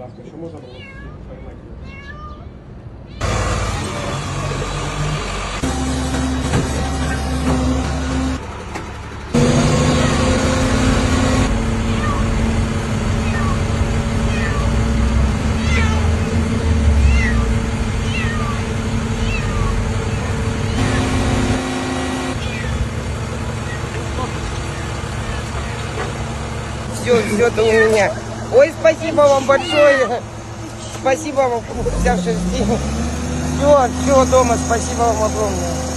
ласка, що можна було поймати? Все, это у меня. Ой, спасибо вам большое. Спасибо вам, взявшись. Все, дома, спасибо вам огромное.